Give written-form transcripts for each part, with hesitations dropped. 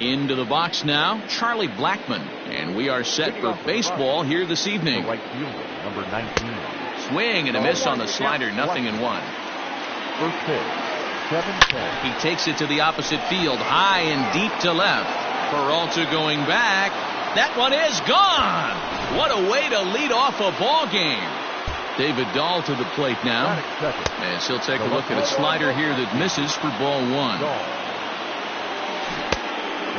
Into the box now, Charlie Blackmon. And we are set for baseball here this evening. Right fielder, number 19. Swing and a miss on the slider, 0-1. First pitch, 7-10. He takes it to the opposite field, high and deep to left. Peralta going back. That one is gone. What a way to lead off a ball game. David Dahl to the plate now. As he'll take a look at a slider here that misses for ball one.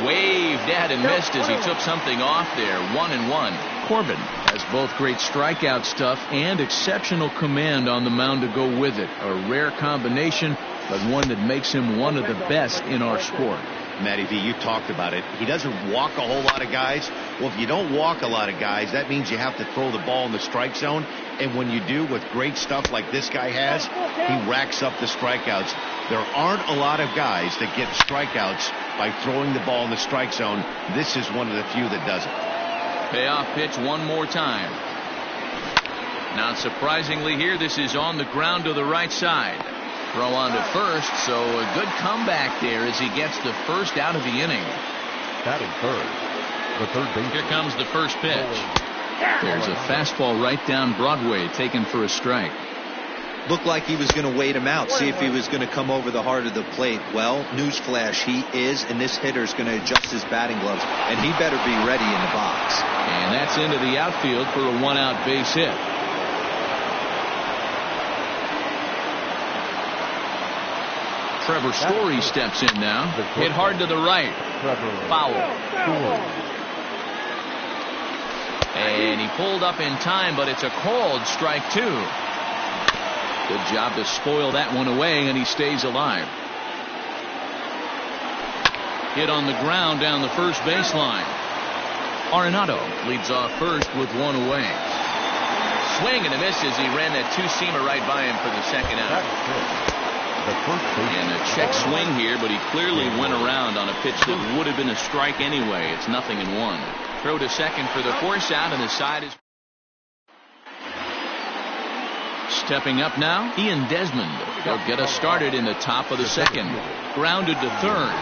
Waved at and missed as he took something off there. 1-1. Corbin has both great strikeout stuff and exceptional command on the mound to go with it. A rare combination, but one that makes him one of the best in our sport. Matty V, you talked about it. He doesn't walk a whole lot of guys. Well, if you don't walk a lot of guys, that means you have to throw the ball in the strike zone. And when you do, with great stuff like this guy has, he racks up the strikeouts. There aren't a lot of guys that get strikeouts by throwing the ball in the strike zone. This is one of the few that does it. Payoff pitch one more time. Not surprisingly here, this is on the ground to the right side. Throw on to first, so a good comeback there as he gets the first out of the inning. Batting third, the third base. Here comes the first pitch. There's a fastball right down Broadway, taken for a strike. Looked like he was going to wait him out, see if he was going to come over the heart of the plate. Well, newsflash, he is, and this hitter's going to adjust his batting gloves, and he better be ready in the box. And that's into the outfield for a one-out base hit. Trevor Story steps in now. Hit hard to the right. Foul. And he pulled up in time, but it's a called strike two. Good job to spoil that one away, and he stays alive. Hit on the ground down the first baseline. Arenado leads off first with one away. Swing and a miss as he ran that two-seamer right by him for the second out. And a check swing here, but he clearly went around on a pitch that would have been a strike anyway. It's 0-1. Throw to second for the force out, and the side is. Stepping up now, Ian Desmond. He'll get us started in the top of the second. Grounded to third.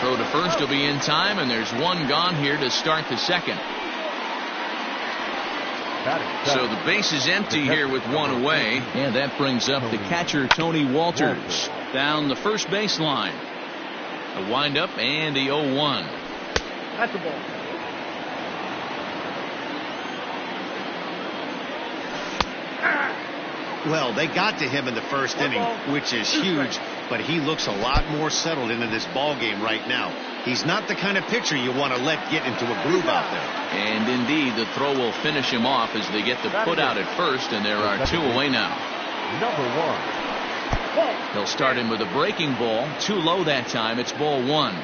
Throw to first will be in time, and there's one gone here to start the second. So the base is empty here with one away, and that brings up the catcher Tony Walters down the first baseline. The windup and the 0-1. That's the ball. Well, they got to him in the first inning, which is huge, but he looks a lot more settled into this ball game right now. He's not the kind of pitcher you want to let get into a groove out there. And indeed, the throw will finish him off as they get the put out at first, and there are two away now. Number one. He'll start him with a breaking ball. Too low that time. It's ball one.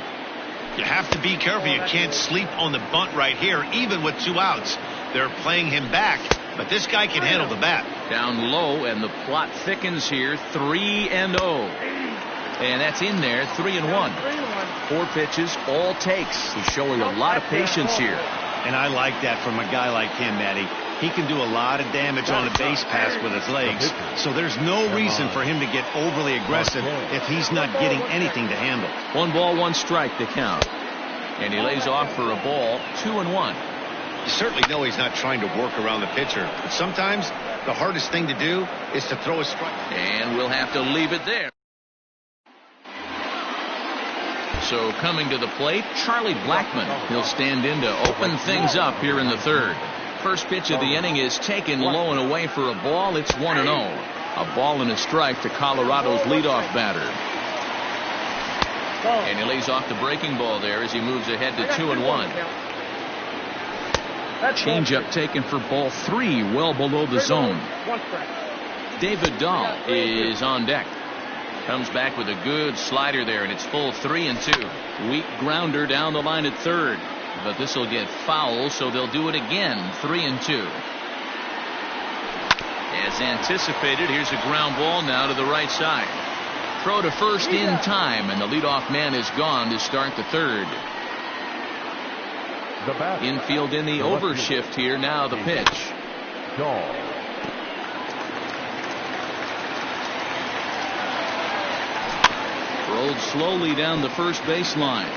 You have to be careful. You can't sleep on the bunt right here, even with two outs. They're playing him back, but this guy can handle the bat. Down low, and the plot thickens here. 3-0. And that's in there. 3-1. 4 pitches, all takes. He's showing a lot of patience here. And I like that from a guy like him, Matty. He can do a lot of damage on a base pass with his legs. So there's no reason for him to get overly aggressive if he's not getting anything to handle. 1 ball, 1 strike to count. And he lays off for a ball. 2-1. You certainly know he's not trying to work around the pitcher. But sometimes the hardest thing to do is to throw a strike. And we'll have to leave it there. So coming to the plate, Charlie Blackmon. He'll stand in to open things up here in the third. First pitch of the inning is taken low and away for a ball. It's 1-0. A ball and a strike to Colorado's leadoff batter. And he lays off the breaking ball there as he moves ahead to 2-1. Changeup taken for ball 3, well below the zone. David Dahl is on deck. Comes back with a good slider there, and it's full 3-2. Weak grounder down the line at third. But this will get foul, so they'll do it again. 3-2. As anticipated, here's a ground ball now to the right side. Throw to first in time, and the leadoff man is gone to start the third. Infield in the overshift here. Now the pitch. rolled slowly down the first baseline.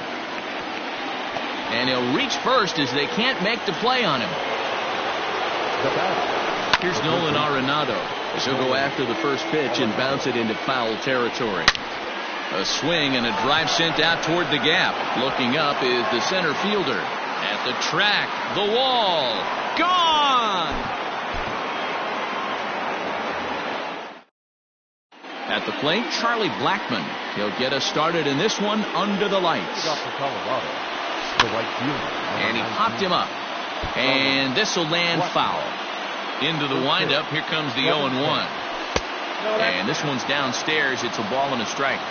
And he'll reach first as they can't make the play on him. Here's Nolan Arenado as he'll go after the first pitch and bounce it into foul territory. A swing and a drive sent out toward the gap. Looking up is the center fielder. At the track, the wall, gone! At the plate, Charlie Blackmon. He'll get us started in this one under the lights. And he popped him up. And this will land foul. Into the windup, here comes the 0-1. And this one's downstairs. It's a ball and a strike.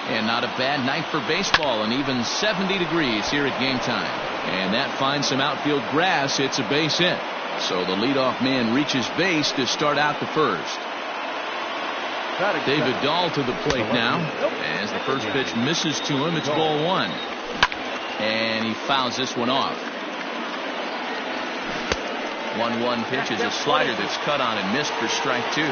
And not a bad night for baseball, and even 70 degrees here at game time. And that finds some outfield grass. It's a base hit. So the leadoff man reaches base to start out the first. David Dahl to the plate now. As the first pitch misses to him, it's ball one. And he fouls this one off. 1-1 pitch is a slider that's cut on and missed for strike two.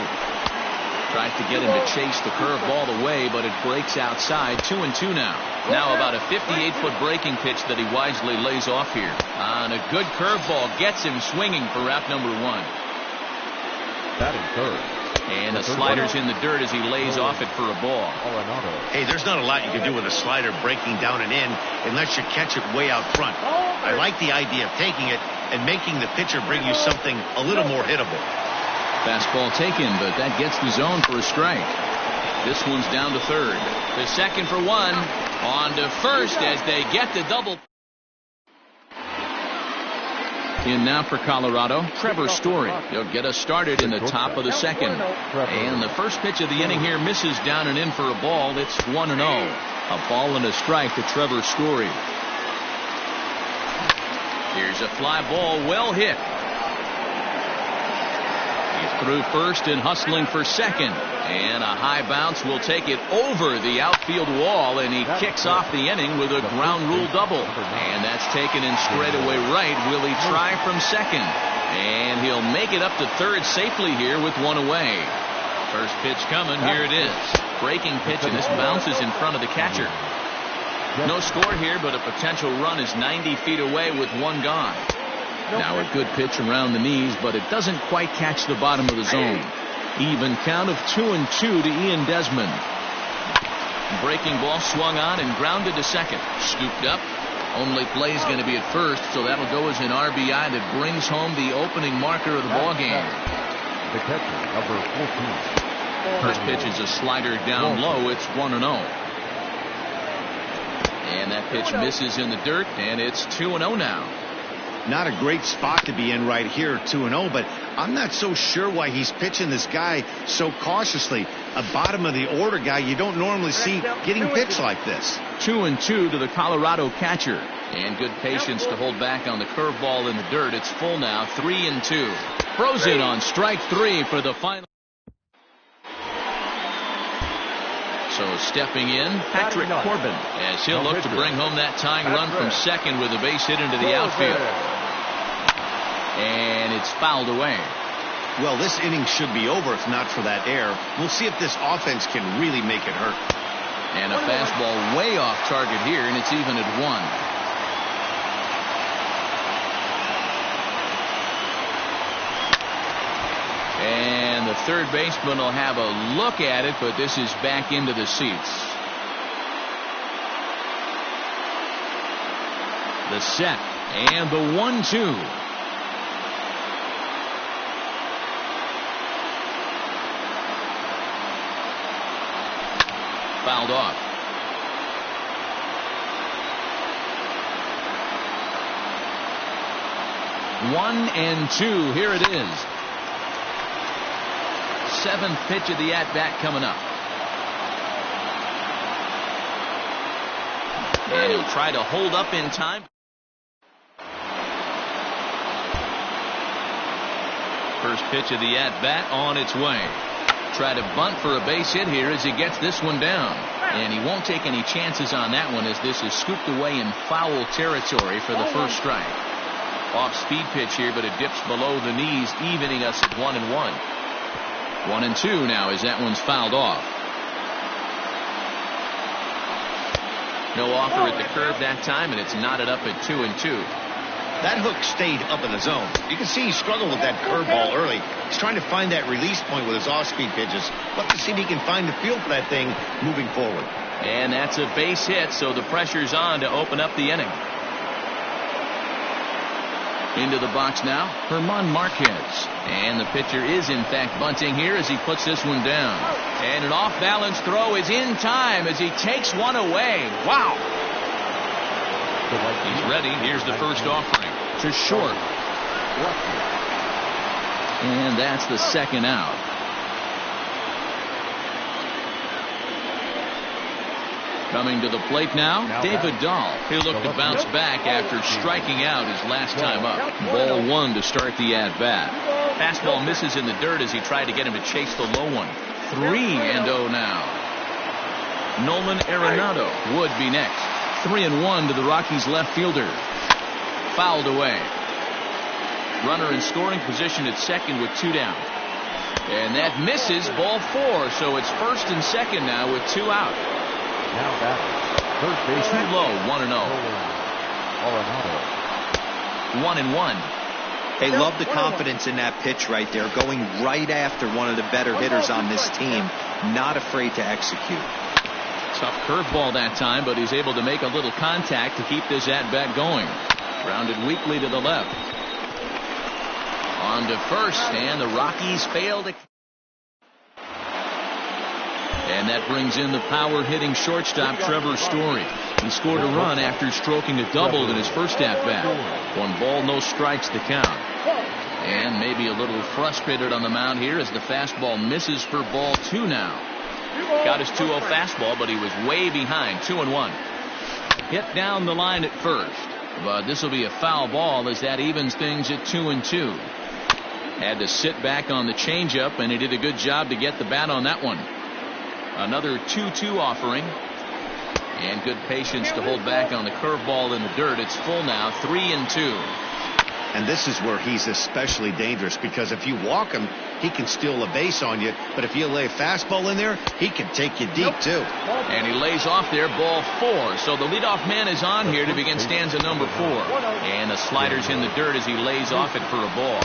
Tries to get him to chase the curveball away, but it breaks outside. 2-2 now. Now about a 58-foot breaking pitch that he wisely lays off here. On a good curveball, gets him swinging for route number one. Batting third. And the slider's in the dirt as he lays off it for a ball. Hey, there's not a lot you can do with a slider breaking down and in unless you catch it way out front. I like the idea of taking it and making the pitcher bring you something a little more hittable. Fastball taken, but that gets the zone for a strike. This one's down to third. The second for one. On to first as they get the double. In now for Colorado, Trevor Story. He'll get us started in the top of the second. And the first pitch of the inning here misses down and in for a ball. It's 1-0. A ball and a strike to Trevor Story. Here's a fly ball, well hit. He's through first and hustling for second. And a high bounce will take it over the outfield wall, and he kicks off the inning with a ground rule double. And that's taken in straightaway right. Will he try from second? And he'll make it up to third safely here with one away. First pitch coming. Here it is. Breaking pitch, and this bounces in front of the catcher. No score here, but a potential run is 90 feet away with one gone. Now a good pitch around the knees, but it doesn't quite catch the bottom of the zone. Even count of 2-2 to Ian Desmond. Breaking ball swung on and grounded to second. Scooped up. Only play is going to be at first, so that'll go as an RBI that brings home the opening marker of the ball game. The catcher, number 14. First pitch is a slider down low. It's 1-0. And that pitch misses in the dirt, and it's 2-0 now. Not a great spot to be in right here, 2-0, but I'm not so sure why he's pitching this guy so cautiously. A bottom of the order guy you don't normally see getting pitched like this. 2-2 to the Colorado catcher. And good patience to hold back on the curveball in the dirt. It's full now, 3-2. Frozen on strike three for the final. So stepping in, Patrick Corbin, as he'll look to bring home that tying run from second with a base hit into the outfield. And it's fouled away. Well, this inning should be over if not for that error. We'll see if this offense can really make it hurt. And a fastball way off target here, and it's even at one. And the third baseman will have a look at it, but this is back into the seats. The set and the 1-2. Fouled off. One and two. Here it is. Seventh pitch of the at-bat coming up. And he'll try to hold up in time. First pitch of the at-bat on its way. Try to bunt for a base hit here as he gets this one down. And he won't take any chances on that one as this is scooped away in foul territory for the first strike. Off-speed pitch here, but it dips below the knees, evening us at 1-1. 1-2 now as that one's fouled off. No offer at the curve that time, and it's knotted up at 2-2. That hook stayed up in the zone. You can see he struggled with that curveball early. He's trying to find that release point with his off-speed pitches. Let's see if he can find the feel for that thing moving forward. And that's a base hit, so the pressure's on to open up the inning. Into the box now, Herman Marquez. And the pitcher is, in fact, bunting here as he puts this one down. And an off-balance throw is in time as he takes one away. Wow. He's ready. Here's the first offering. To short. And that's the second out. Coming to the plate now, David Dahl. He'll look to bounce back after striking out his last time up. Ball one to start the at-bat. Fastball misses in the dirt as he tried to get him to chase the low one. 3-0 now. Nolan Arenado would be next. 3-1 to the Rockies left fielder. Fouled away. Runner in scoring position at second with 2 down. And that misses, ball 4, so it's first and second now with 2 out. Now back. Third base. Too low, 1-0. 1-1. They love the confidence in that pitch right there, going right after one of the better hitters on this team, not afraid to execute. Tough curveball that time, but he's able to make a little contact to keep this at-bat going. Grounded weakly to the left. On to first, and the Rockies fail to... And that brings in the power-hitting shortstop Trevor Story. He scored a run after stroking a double in his first at-bat. 1 ball, no strikes to count. And maybe a little frustrated on the mound here as the fastball misses for ball 2 now. Got his 2-0 fastball, but he was way behind. 2-1. Hit down the line at first. But this will be a foul ball as that evens things at 2-2. Had to sit back on the changeup, and he did a good job to get the bat on that one. Another 2-2 offering. And good patience to hold back on the curveball in the dirt. It's full now, 3-2. And this is where he's especially dangerous, because if you walk him, he can steal a base on you. But if you lay a fastball in there, he can take you deep, too. And he lays off there, ball 4. So the leadoff man is on here to begin stanza number 4. And the slider's in the dirt as he lays off it for a ball.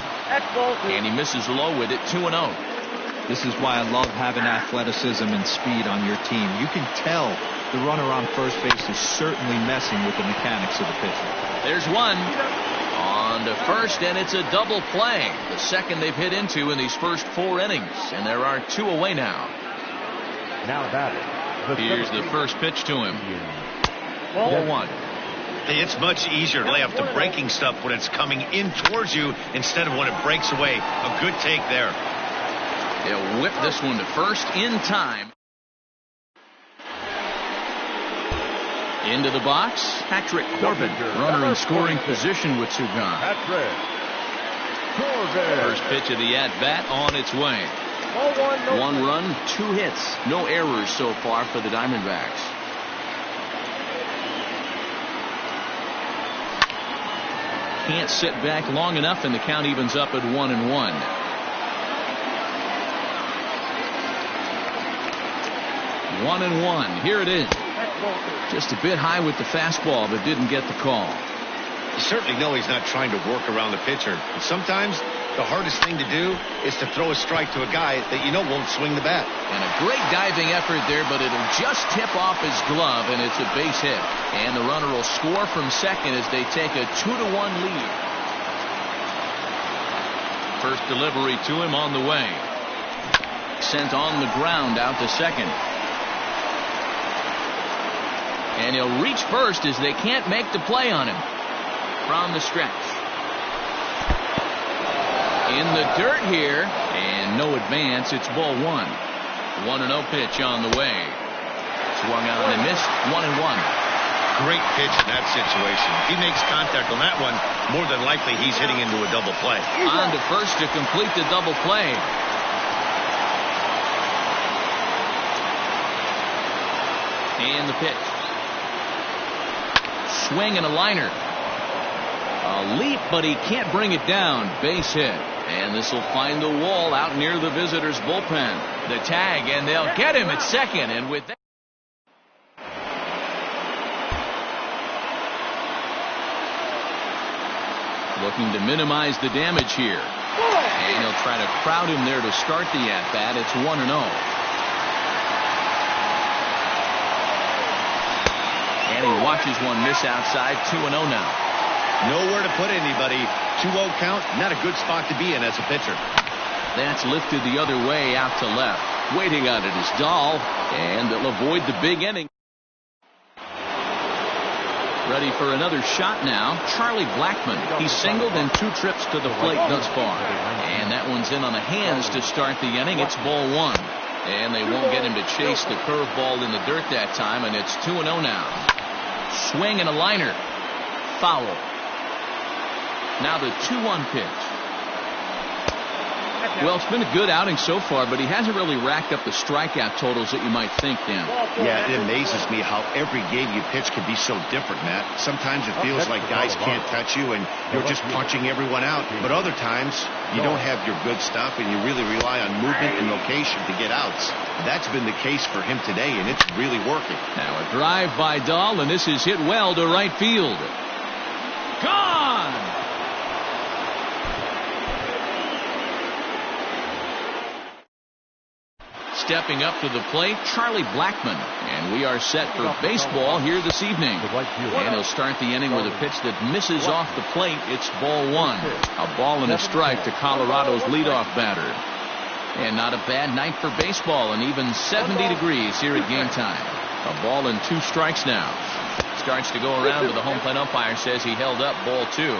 And he misses low with it, 2-0. This is why I love having athleticism and speed on your team. You can tell the runner on first base is certainly messing with the mechanics of the pitcher. There's one. On to first, and it's a double play. The second they've hit into in these first 4 innings. And there are 2 away now. Now batting. Here's the first pitch to him. Ball 1. It's much easier to lay off the breaking stuff when it's coming in towards you instead of when it breaks away. A good take there. They'll whip this one to first in time. Into the box, Patrick Corbin, runner in scoring position with 2 gone. Patrick Corbin. First pitch of the at-bat on its way. 1 run, 2 hits, no errors so far for the Diamondbacks. Can't sit back long enough, and the count evens up at 1-1. 1-1. Here it is. Just a bit high with the fastball, but didn't get the call. You certainly know he's not trying to work around the pitcher. But sometimes the hardest thing to do is to throw a strike to a guy that you know won't swing the bat. And a great diving effort there, but it'll just tip off his glove, and it's a base hit. And the runner will score from second as they take a 2-1 lead. First delivery to him on the way. Sent on the ground out to second. And he'll reach first as they can't make the play on him. From the stretch. In the dirt here, and no advance. It's ball 1. 1-0 pitch on the way. Swung on and missed. 1-1. Great pitch in that situation. If he makes contact on that one, more than likely he's hitting into a double play. On to first to complete the double play. And the pitch. Swing and a liner. A leap, but he can't bring it down. Base hit. And this will find the wall out near the visitors' bullpen. The tag, and they'll get him at second. And with that, Looking to minimize the damage here. And he'll try to crowd him there to start the at-bat. It's 1-0. And he watches one miss outside. 2-0 now. Nowhere to put anybody. 2-0 count. Not a good spot to be in as a pitcher. That's lifted the other way out to left. Waiting on it is Dahl. And they'll avoid the big inning. Ready for another shot now. Charlie Blackmon. He's singled in 2 trips to the plate thus far. And that one's in on the hands to start the inning. It's ball 1. And they won't get him to chase the curveball in the dirt that time. And it's 2-0 now. Swing and a liner. Foul. Now the 2-1 pitch. Well, it's been a good outing so far, but he hasn't really racked up the strikeout totals that you might think, Dan. Yeah, it amazes me how every game you pitch can be so different, Matt. Sometimes it feels like guys can't touch you and you're just punching everyone out. But other times, you don't have your good stuff and you really rely on movement and location to get outs. That's been the case for him today, and it's really working. Now a drive by Dahl, and this is hit well to right field. Gone! Stepping up to the plate, Charlie Blackmon. And we are set for baseball here this evening. And he'll start the inning with a pitch that misses off the plate. It's ball 1. A ball and a strike to Colorado's leadoff batter. And not a bad night for baseball, and even 70 degrees here at game time. A ball and 2 strikes now. Starts to go around, but the home plate umpire says he held up ball 2.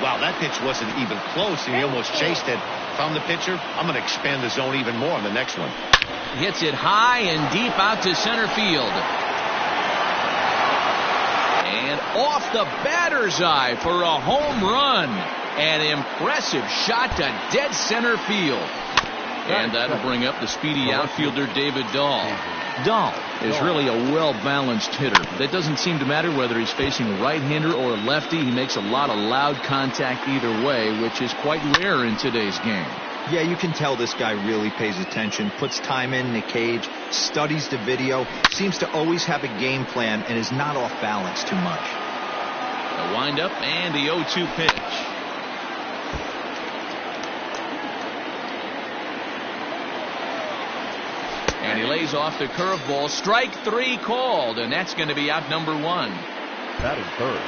Wow, that pitch wasn't even close, and he almost chased it. Found the pitcher. I'm going to expand the zone even more on the next one. Hits it high and deep out to center field. And off the batter's eye for a home run. An impressive shot to dead center field. And that'll bring up the speedy outfielder David Dahl. Dahl is really a well-balanced hitter. That doesn't seem to matter whether he's facing a right-hander or a lefty. He makes a lot of loud contact either way, which is quite rare in today's game. Yeah, you can tell this guy really pays attention, puts time in the cage, studies the video, seems to always have a game plan, and is not off balance too much. The windup and the 0-2 pitch. And he lays off the curveball. Strike 3 called, and that's going to be out number 1. Batting third,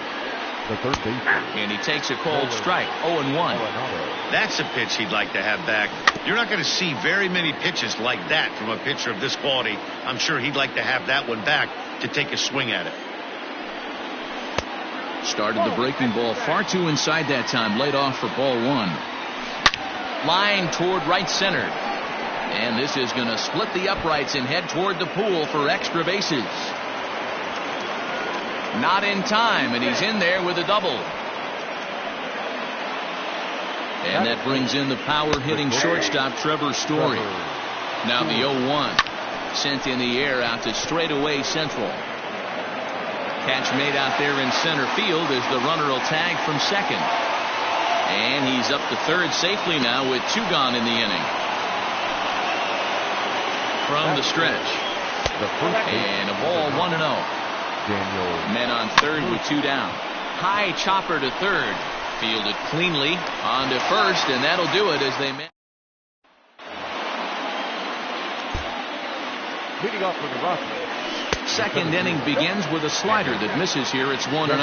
the third baseman. And he takes a cold strike. 0-1. That's a pitch he'd like to have back. You're not going to see very many pitches like that from a pitcher of this quality. I'm sure he'd like to have that one back to take a swing at it. Started the breaking ball far too inside that time. Laid off for ball 1. Line toward right center. And this is going to split the uprights and head toward the pool for extra bases. Not in time, and he's in there with a double. And that brings in the power-hitting shortstop Trevor Story. Now the 0-1. Sent in the air out to straightaway central. Catch made out there in center field as the runner will tag from second. And he's up to third safely now with 2 gone in the inning. From the stretch. And a ball 1-0. Men on third with 2 down. High chopper to third. Fielded cleanly on to first, and that'll do it as they met. Leading off for the Rockies. Second inning begins with a slider that misses here. It's 1-0.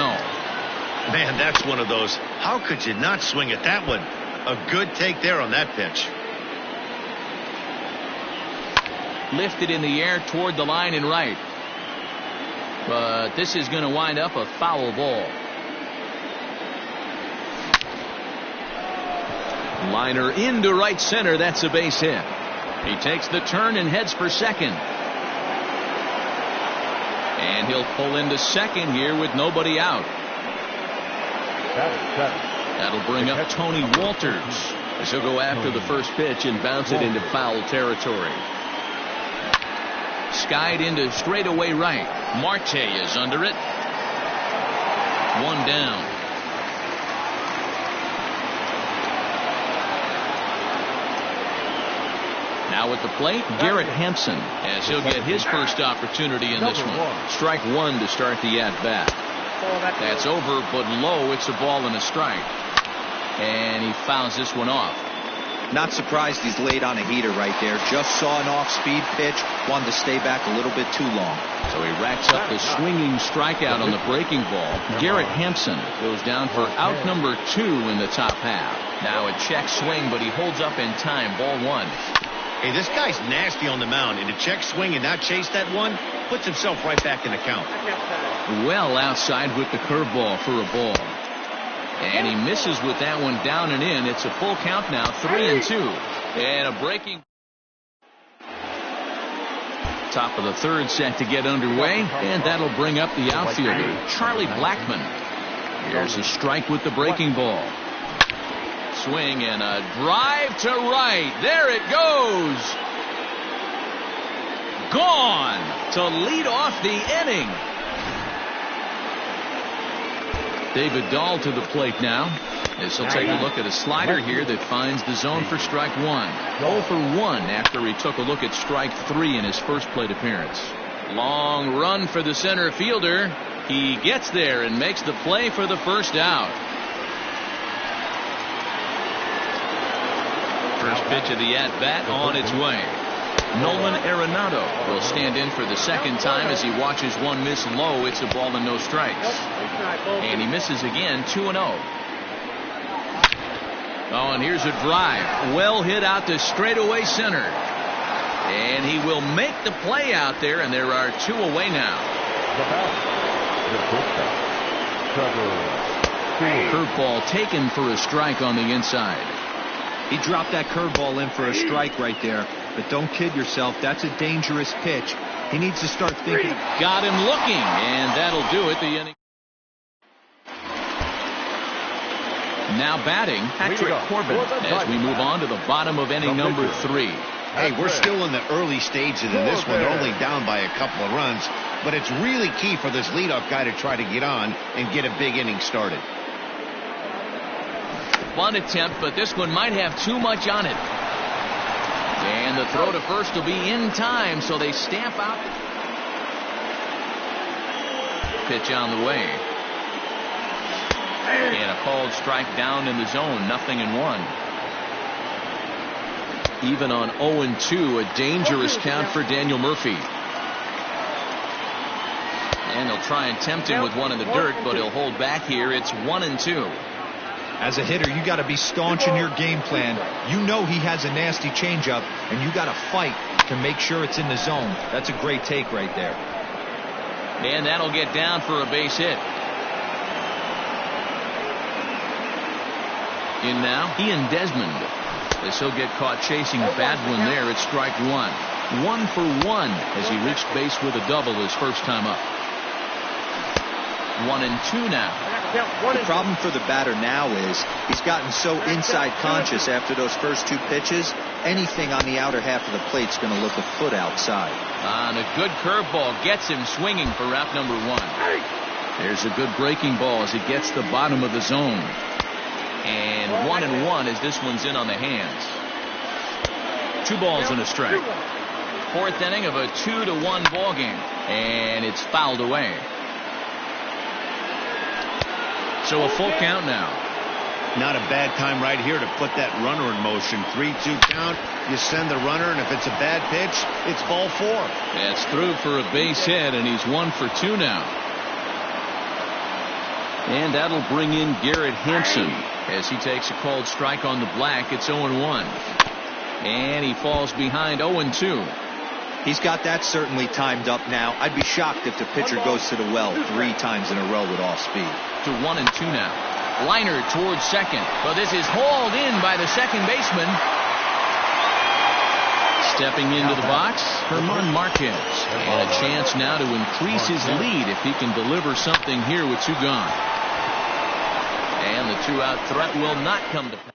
Man, that's one of those. How could you not swing at that one? A good take there on that pitch. Lifted in the air toward the line and right. But this is going to wind up a foul ball. Liner into right center. That's a base hit. He takes the turn and heads for second. And he'll pull into second here with nobody out. That'll bring up Tony Walters as he'll go after the first pitch and bounce it into foul territory. Skied into straightaway right. Marte is under it. 1 down. Now at the plate, Garrett Hampson, as he'll get his first opportunity in this one. Strike 1 to start the at-bat. That's over, but low. It's a ball and a strike. And he fouls this one off. Not surprised he's laid on a heater right there. Just saw an off-speed pitch. Wanted to stay back a little bit too long. So he racks up the swinging strikeout on the breaking ball. Garrett Hampson goes down for out number 2 in the top half. Now a check swing, but he holds up in time. Ball 1. Hey, this guy's nasty on the mound. And a check swing and not chase that one puts himself right back in the count. Well outside with the curveball for a ball. And he misses with that one down and in. It's a full count now, 3-2. And a breaking. Top of the third set to get underway. And that'll bring up the outfielder, Charlie Blackmon. Here's a strike with the breaking ball. Swing and a drive to right. There it goes. Gone to lead off the inning. David Dahl to the plate now. This will take a look at a slider here that finds the zone for strike 1. 0 for 1 after he took a look at strike 3 in his first plate appearance. Long run for the center fielder. He gets there and makes the play for the first out. First pitch of the at-bat on its way. Nolan Arenado will stand in for the second time as he watches one miss low. It's a ball and no strikes. And he misses again, 2-0. Oh, and here's a drive. Well hit out to straightaway center. And he will make the play out there, and there are 2 away now. Curveball taken for a strike on the inside. He dropped that curveball in for a strike right there. But don't kid yourself. That's a dangerous pitch. He needs to start thinking. Got him looking, and that'll do it. The inning. Now batting, Patrick Corbin as we move on to the bottom of inning number 3. Hey, we're still in the early stages of this one. They're only down by a couple of runs. But it's really key for this leadoff guy to try to get on and get a big inning started. Bunt attempt, but this one might have too much on it. And the throw to first will be in time, so they stamp out. Pitch on the way. And a called strike down in the zone, 0-1. Even on 0-2, a dangerous count for Daniel Murphy. And they'll try and tempt him with one in the dirt, but he'll hold back here. It's 1-2. As a hitter, you got to be staunch in your game plan. You know he has a nasty changeup, and you got to fight to make sure it's in the zone. That's a great take right there. And that'll get down for a base hit. In now, Ian Desmond. As he'll get caught chasing a bad one there at strike 1. 1 for 1 as he reached base with a double his first time up. 1-2 now. The problem for the batter now is he's gotten so inside conscious after those first 2 pitches. Anything on the outer half of the plate's going to look a foot outside. And a good curveball gets him swinging for out number 1. There's a good breaking ball as he gets the bottom of the zone. And 1-1 as this one's in on the hands. 2 balls and a strike. 4th inning of a 2-1 ball game, and it's fouled away. So a full count now. Not a bad time right here to put that runner in motion. 3-2 count. You send the runner, and if it's a bad pitch, it's ball 4. That's through for a base hit, and he's 1 for 2 now. And that'll bring in Garrett Hampson as he takes a called strike on the black. It's 0-1. And he falls behind 0-2. He's got that certainly timed up now. I'd be shocked if the pitcher goes to the well 3 times in a row with off speed. To 1-2 now. Liner towards second. But this is hauled in by the second baseman. Stepping into the box, Herman Marquez. And a chance now to increase his lead if he can deliver something here with 2 gone. And the 2-out threat will not come to pass.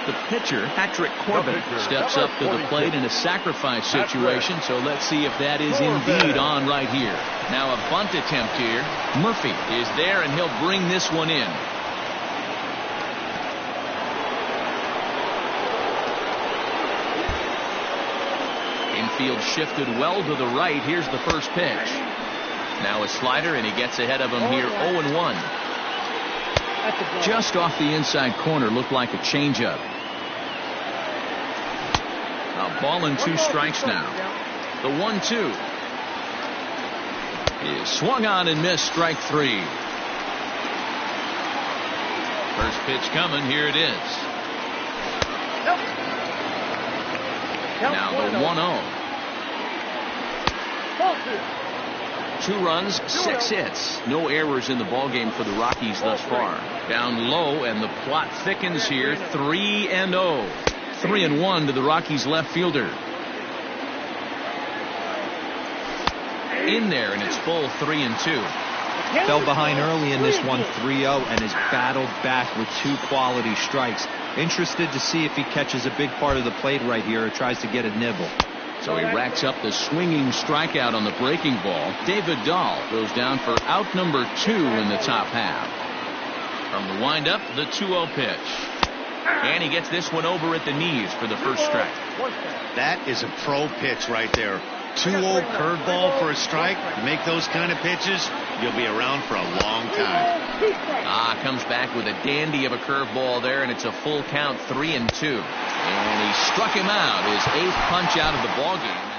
The pitcher, Patrick Corbin, steps up to the plate in a sacrifice situation, so let's see if that is indeed on right here. Now a bunt attempt here. Murphy is there, and he'll bring this one in. Infield shifted well to the right. Here's the first pitch. Now a slider, and he gets ahead of him here, 0-1. Just off the inside corner, looked like a changeup. A ball and 2 strikes now. The 1-2 is swung on and missed. Strike 3. First pitch coming. Here it is. Now the 1-0. 2 runs, 6 hits. No errors in the ballgame for the Rockies thus far. Down low, and the plot thickens here. 3-0. 3-1 to the Rockies left fielder. In there, and it's full 3-2. Fell behind early in this one, 3-0, and has battled back with 2 quality strikes. Interested to see if he catches a big part of the plate right here or tries to get a nibble. So he racks up the swinging strikeout on the breaking ball. David Dahl goes down for out number 2 in the top half. From the windup, the 2-0 pitch. And he gets this one over at the knees for the first strike. That is a pro pitch right there. 2-0 curveball for a strike. Make those kind of pitches, you'll be around for a long time. Comes back with a dandy of a curveball there, and it's a full count, 3-2. And he struck him out, his 8th punch out of the ballgame.